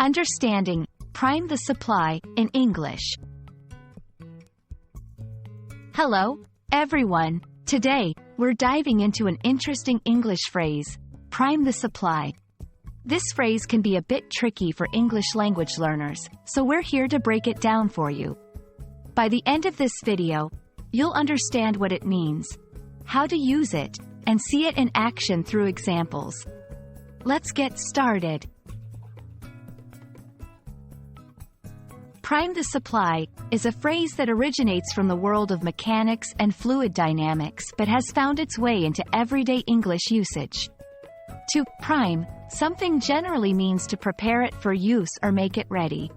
Understanding, prime the supply, in English. Hello, everyone. Today, we're diving into an interesting English phrase, prime the supply. This phrase can be a bit tricky for English language learners, so we're here to break it down for you. By the end of this video, you'll understand what it means, how to use it, and see it in action through examples. Let's get started. Prime the supply is a phrase that originates from the world of mechanics and fluid dynamics but has found its way into everyday English usage. To prime something generally means to prepare it for use or make it ready.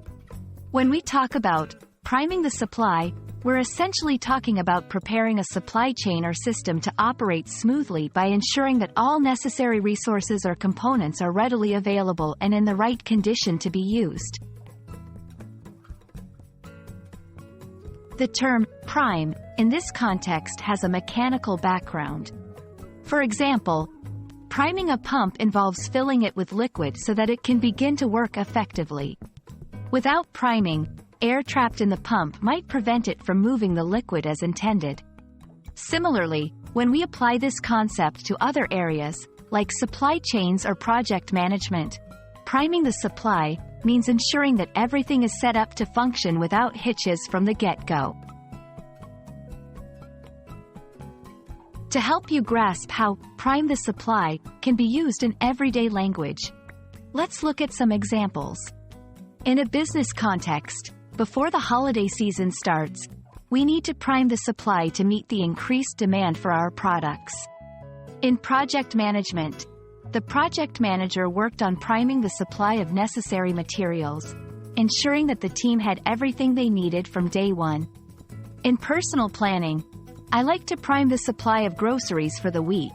When we talk about priming the supply, we're essentially talking about preparing a supply chain or system to operate smoothly by ensuring that all necessary resources or components are readily available and in the right condition to be used. The term prime, in this context, has a mechanical background. For example, priming a pump involves filling it with liquid so that it can begin to work effectively. Without priming, air trapped in the pump might prevent it from moving the liquid as intended. Similarly, when we apply this concept to other areas, like supply chains or project management, priming the supply means ensuring that everything is set up to function without hitches from the get-go. To help you grasp how prime the supply can be used in everyday language, let's look at some examples. In a business context, before the holiday season starts, we need to prime the supply to meet the increased demand for our products. In project management, the project manager worked on priming the supply of necessary materials, ensuring that the team had everything they needed from day one. In personal planning, I like to prime the supply of groceries for the week,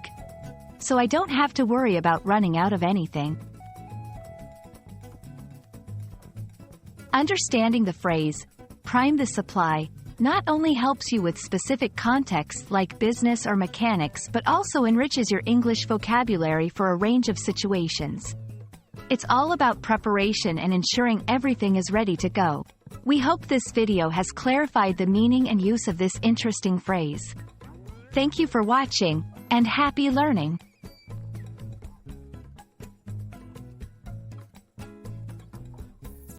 so I don't have to worry about running out of anything. Understanding the phrase, prime the supply, not only helps you with specific contexts like business or mechanics but also enriches your English vocabulary for a range of situations. It's all about preparation and ensuring everything is ready to go. We hope this video has clarified the meaning and use of this interesting phrase. Thank you for watching, and happy learning!